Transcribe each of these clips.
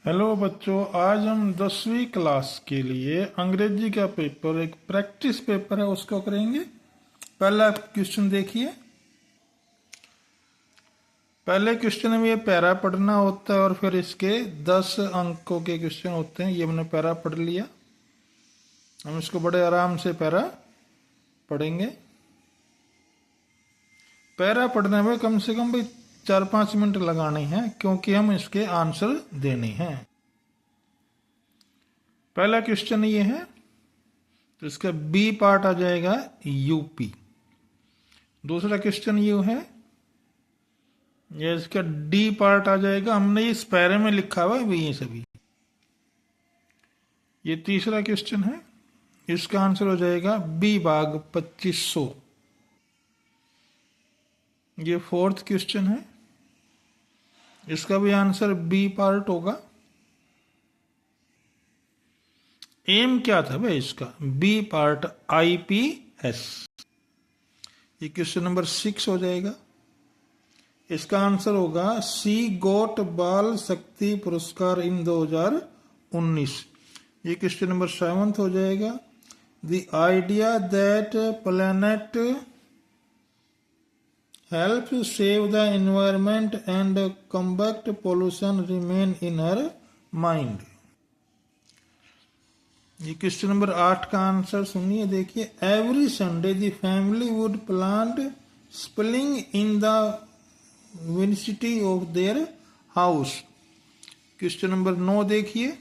Hello बच्चों, आज हम 10वीं क्लास के लिए अंग्रेजी का पेपर, एक प्रैक्टिस पेपर है, उसको करेंगे। पहला क्वेश्चन देखिए। पहले क्वेश्चन में ये पैरा पढ़ना होता है और फिर इसके 10 अंकों के क्वेश्चन होते हैं। ये हमने पैरा पढ़ लिया। हम इसको बड़े आराम से पैरा पढ़ेंगे। पैरा पढ़ने में कम से कम भाई 4-5 मिनट लगाने हैं, क्योंकि हम इसके आंसर देने हैं। पहला क्वेश्चन ये है, तो इसका बी पार्ट आ जाएगा यूपी। दूसरा क्वेश्चन ये है, ये इसका डी पार्ट आ जाएगा। हमने ये पैरे में लिखा हुआ है ये सभी। ये तीसरा क्वेश्चन है, इसका आंसर हो जाएगा बी भाग 2500। ये फोर्थ क्वेश्चन है, इसका भी आंसर बी पार्ट होगा। एम क्या था भाई इसका? B part IPS. ये क्वेश्चन नंबर 6 हो जाएगा। इसका आंसर होगा सी गोट बाल शक्ति पुरस्कार इन 2019। ये क्वेश्चन नंबर 7 हो जाएगा। The idea that planet help save the environment and combat pollution remain in her mind. ये क्वेश्चन नंबर 8 का आंसर सुनिए, देखिए। Every Sunday the family would plant sapling in the विनिसिटी of their house. Question number 9 देखिए।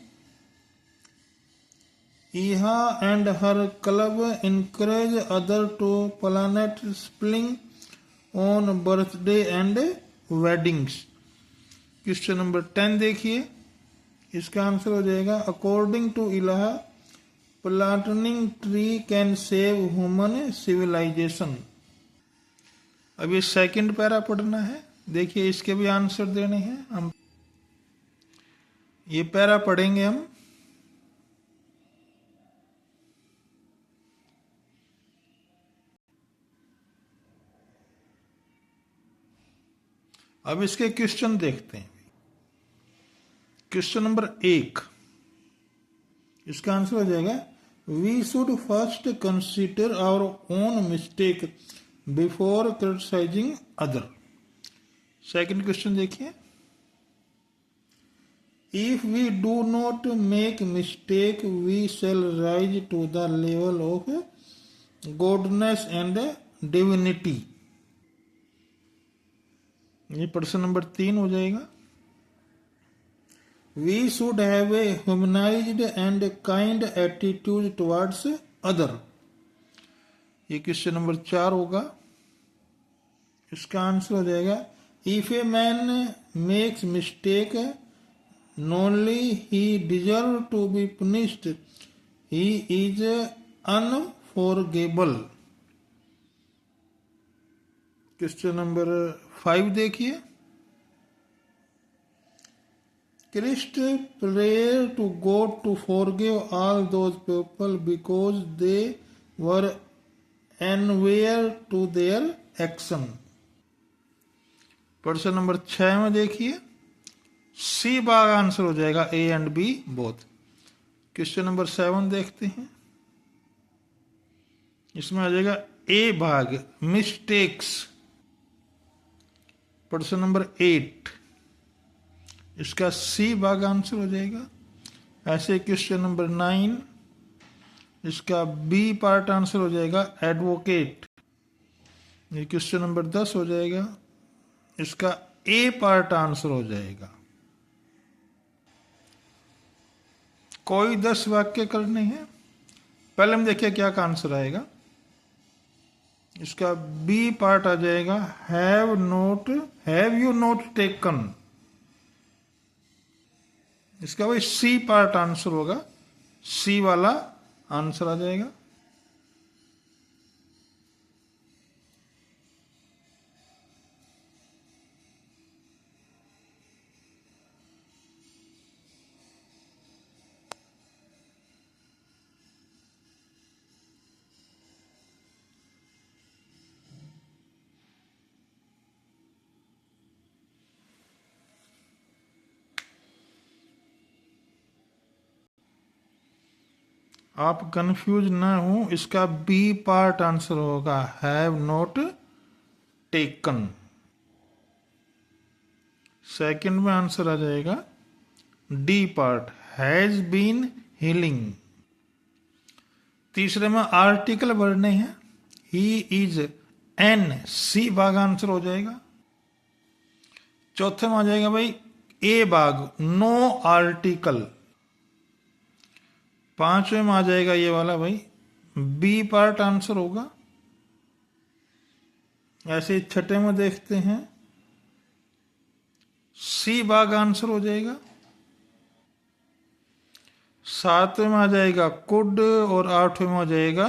इहा and her club encourage other to plant sapling on birthday and weddings. Question number 10 देखिए। इसका answer हो जाएगा अकॉर्डिंग टू इलाहा planting tree can save human civilisation. अब ये सेकंड पैरा पढ़ना है। देखिए, इसके भी आंसर देने हैं। हम ये पैरा पढ़ेंगे हम। अब इसके क्वेश्चन देखते हैं। क्वेश्चन नंबर 1, इसका आंसर हो जाएगा we should first consider our own mistake before criticising other. Second question देखिए। If we do not make mistake, we shall rise to the level of godness and divinity। ये प्रश्न number 3 हो जाएगा। We should have a humanized and kind attitude towards other। ये question number 4 होगा। इसका answer हो जाएगा If a man makes mistake, not only he deserves to be punished, he is unforgivable। Question number 5 देखिए। Christ prayed to God to forgive all those people because they were unaware to their action। प्रश्न number 6 में देखिए। C भाग answer हो जाएगा A and B both. Question number 7 देखते हैं। इसमें आ जाएगा ए भाग मिस्टेक्स। प्रश्न नंबर 8, इसका सी भाग आंसर हो जाएगा। ऐसे क्वेश्चन नंबर 9, इसका बी पार्ट आंसर हो जाएगा एडवोकेट। ये क्वेश्चन नंबर 10 हो जाएगा। इसका ए पार्ट आंसर हो जाएगा। कोई 10 वाक्य करने हैं। पहले हम देखिए क्या का आंसर आएगा। इसका बी पार्ट आ जाएगा हैव यू नोट टेकन। इसका भाई सी पार्ट आंसर होगा। सी वाला आंसर आ जाएगा। आप कंफ्यूज ना हो, इसका बी पार्ट आंसर होगा हैव नॉट टेकन। सेकंड में आंसर आ जाएगा D part has been healing. तीसरे में आर्टिकल वर्ड नहीं है, ही इज एन, सी भाग आंसर हो जाएगा। चौथे में आ जाएगा भाई ए भाग नो आर्टिकल। पांचवें में आ जाएगा ये वाला भाई बी पार्ट आंसर होगा। ऐसे छठे में देखते हैं सी भाग आंसर हो जाएगा। सातवें में आ जाएगा कुड और आठवें में आ जाएगा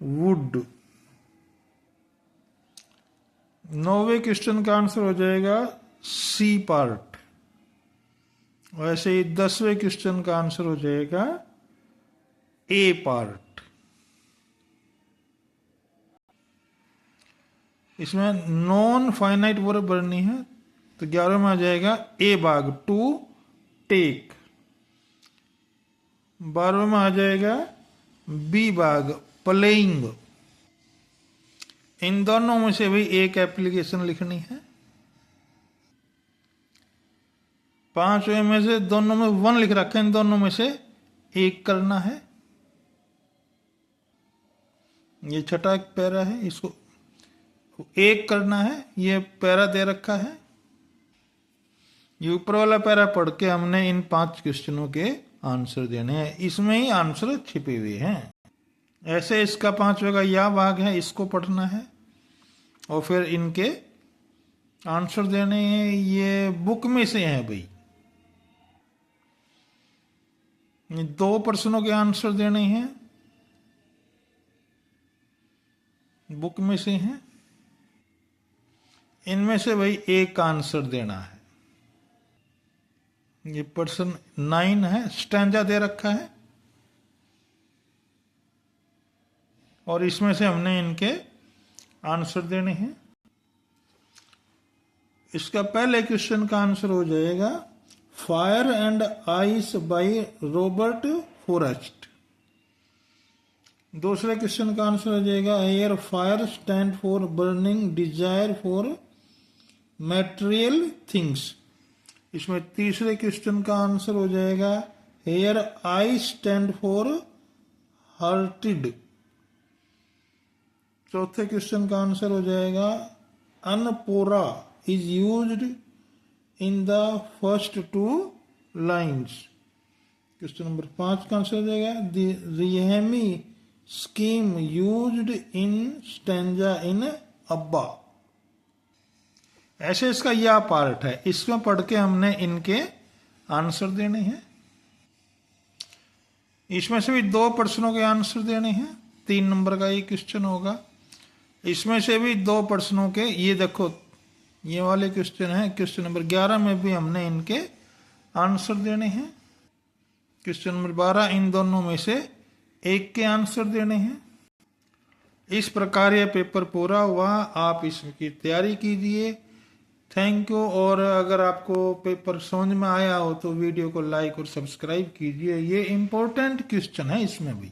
वुड। नौवें क्वेश्चन का आंसर हो जाएगा सी पार्ट। वैसे ही 10वें क्वेश्चन का आंसर हो जाएगा ए पार्ट। इसमें नॉन फाइनाइट वर्ब बननी है तो 11वें में आ जाएगा ए भाग टू टेक। 12वें में आ जाएगा बी भाग प्लेइंग। इन दोनों में से भी एक एप्लीकेशन लिखनी है। 5वें में से दोनों में 1 लिख रखा है, इन दोनों में से एक करना है। ये छठा एक पैरा है, इसको एक करना है। ये पैरा दे रखा है, ये ऊपर वाला पैरा पढ़ के हमने इन 5 क्वेश्चनों के आंसर देने हैं। इसमें ही आंसर छिपे हुए हैं। ऐसे इसका 5वें का या भाग है, इसको पढ़ना है और फिर इनके आंसर देने हैं। ये बुक में से है भाई, 2 प्रश्नों के आंसर देने हैं, बुक में से हैं। इनमें से भाई एक आंसर देना है। ये पर्सन 9 है, स्टैंजा दे रखा है और इसमें से हमने इनके आंसर देने हैं। इसका पहले क्वेश्चन का आंसर हो जाएगा fire and ice by Robert Frost. दूसरे क्वेश्चन का आंसर हो जाएगा air fire stand for burning desire for material things. इसमें तीसरे क्वेश्चन का आंसर हो जाएगा here ice stand for hatred. चौथे क्वेश्चन का आंसर हो जाएगा anaphora is used in the first 2 lines. Question number 5 का आंसर हो जाएगा the rhyme scheme used in stanza in abba. ऐसे इसका या पार्ट है, इसमें पढ़ के हमने इनके आंसर देने हैं। इसमें से भी 2 प्रश्नों के आंसर देने हैं। 3 नंबर का ये क्वेश्चन होगा। इसमें से भी 2 प्रश्नों के, ये देखो ये वाले क्वेश्चन है। क्वेश्चन नंबर 11 में भी हमने इनके आंसर देने हैं। क्वेश्चन नंबर 12 इन दोनों में से एक के आंसर देने हैं। इस प्रकार यह पेपर पूरा हुआ। आप इसकी तैयारी कीजिए। Thank you. और अगर आपको पेपर समझ में आया हो तो वीडियो को लाइक और सब्सक्राइब कीजिए। ये इंपॉर्टेंट क्वेश्चन है इसमें भी।